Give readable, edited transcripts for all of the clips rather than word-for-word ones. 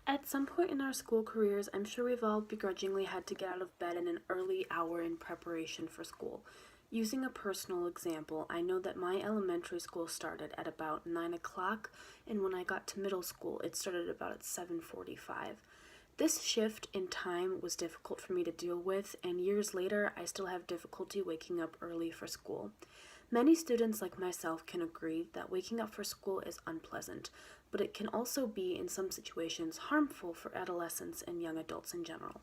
At some point in our school careers, I'm sure we've all begrudgingly had to get out of bed in an early hour in preparation for school. Using a personal example, I know that my elementary school started at about 9 o'clock, and when I got to middle school, it started about at 7:45. This shift in time was difficult for me to deal with, and years later, I still have difficulty waking up early for school. Many students, like myself, can agree that waking up for school is unpleasant, but it can also be, in some situations, harmful for adolescents and young adults in general.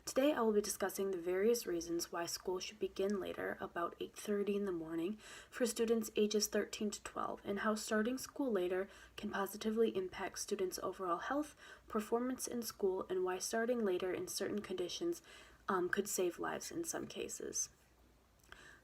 Today, I will be discussing the various reasons why school should begin later, about 8:30 in the morning, for students ages 13 to 12, and how starting school later can positively impact students' overall health, performance in school, and why starting later in certain conditions could save lives in some cases.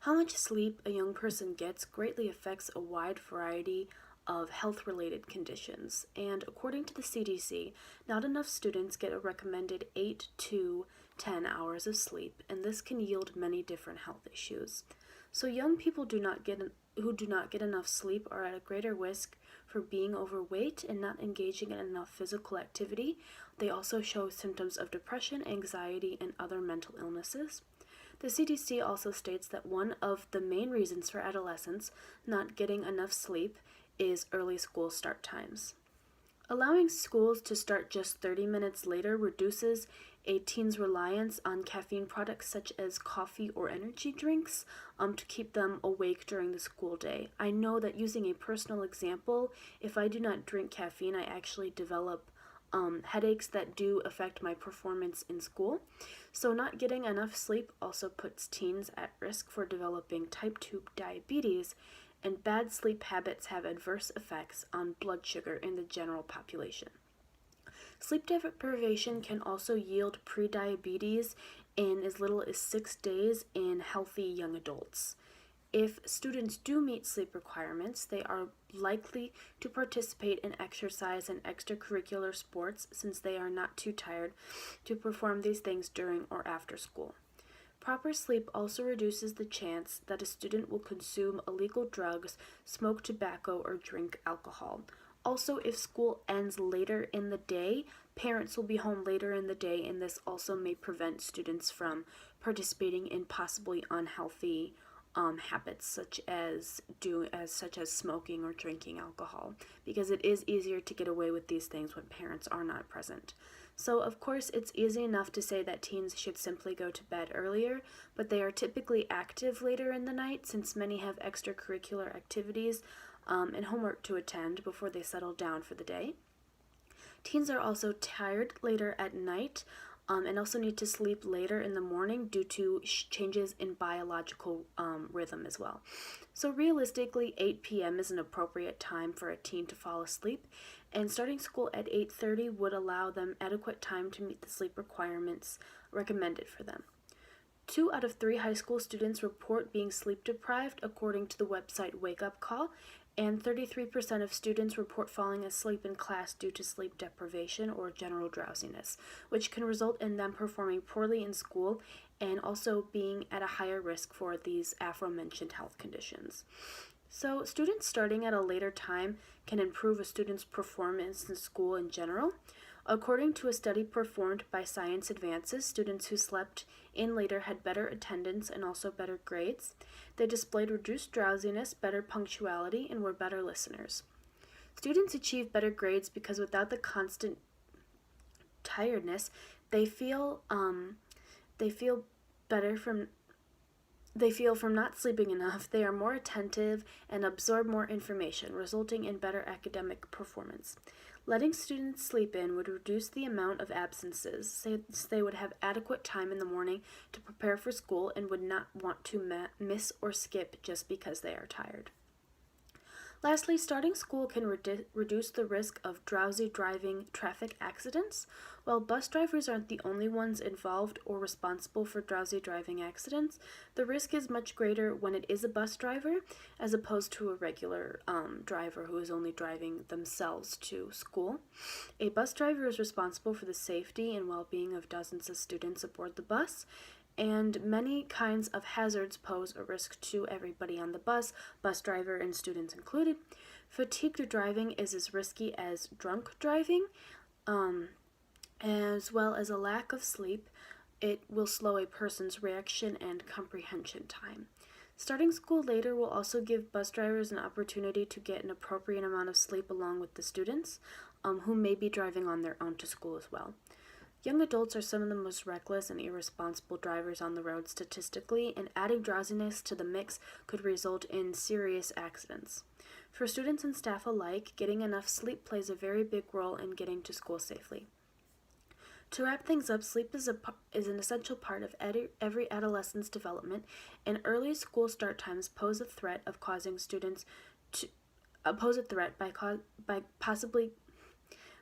How much sleep a young person gets greatly affects a wide variety of health-related conditions, and according to the CDC, not enough students get a recommended 8 to 10 hours of sleep, and this can yield many different health issues. So young people who do not get enough sleep are at a greater risk for being overweight and not engaging in enough physical activity. They also show symptoms of depression, anxiety, and other mental illnesses. The CDC also states that one of the main reasons for adolescents not getting enough sleep is early school start times. Allowing schools to start just 30 minutes later reduces a teen's reliance on caffeine products such as coffee or energy drinks to keep them awake during the school day. I know that, using a personal example, if I do not drink caffeine, I actually develop headaches that do affect my performance in school. So not getting enough sleep also puts teens at risk for developing type 2 diabetes, and bad sleep habits have adverse effects on blood sugar in the general population. Sleep deprivation can also yield prediabetes in as little as 6 days in healthy young adults. If students do meet sleep requirements, they are likely to participate in exercise and extracurricular sports, since they are not too tired to perform these things during or after school. Proper sleep also reduces the chance that a student will consume illegal drugs, smoke tobacco, or drink alcohol. Also, if school ends later in the day, parents will be home later in the day, and this also may prevent students from participating in possibly unhealthy habits such as smoking or drinking alcohol, because it is easier to get away with these things when parents are not present. So of course, it's easy enough to say that teens should simply go to bed earlier, but they are typically active later in the night, since many have extracurricular activities and homework to attend before they settle down for the day. Teens are also tired later at night, and also need to sleep later in the morning due to changes in biological rhythm as well. So realistically, 8 p.m. is an appropriate time for a teen to fall asleep, and starting school at 8:30 would allow them adequate time to meet the sleep requirements recommended for them. 2 out of 3 high school students report being sleep deprived, according to the website Wake Up Call, and 33% of students report falling asleep in class due to sleep deprivation or general drowsiness, which can result in them performing poorly in school and also being at a higher risk for these aforementioned health conditions. So students starting at a later time can improve a student's performance in school in general. According to a study performed by Science Advances, students who slept in later had better attendance and also better grades. They displayed reduced drowsiness, better punctuality, and were better listeners. Students achieve better grades because without the constant tiredness, they feel better from not sleeping enough. They are more attentive and absorb more information, resulting in better academic performance. Letting students sleep in would reduce the amount of absences, since they would have adequate time in the morning to prepare for school and would not want to miss or skip just because they are tired. Lastly, starting school can reduce the risk of drowsy driving traffic accidents. While bus drivers aren't the only ones involved or responsible for drowsy driving accidents, the risk is much greater when it is a bus driver as opposed to a regular driver who is only driving themselves to school. A bus driver is responsible for the safety and well-being of dozens of students aboard the bus, and many kinds of hazards pose a risk to everybody on the bus driver and students included. Fatigued driving is as risky as drunk driving. as well as a lack of sleep. It will slow a person's reaction and comprehension time. Starting school later will also give bus drivers an opportunity to get an appropriate amount of sleep along with the students, who may be driving on their own to school as well. Young adults are some of the most reckless and irresponsible drivers on the road statistically, and adding drowsiness to the mix could result in serious accidents. For students and staff alike, getting enough sleep plays a very big role in getting to school safely. To wrap things up, sleep is an essential part of every adolescent's development, and early school start times pose a threat of causing students to pose a threat by possibly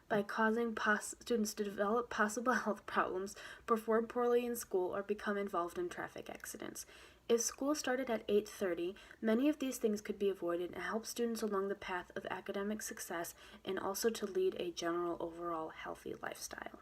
by causing students to develop possible health problems, perform poorly in school, or become involved in traffic accidents. If school started at 8:30, many of these things could be avoided and help students along the path of academic success and also to lead a general overall healthy lifestyle.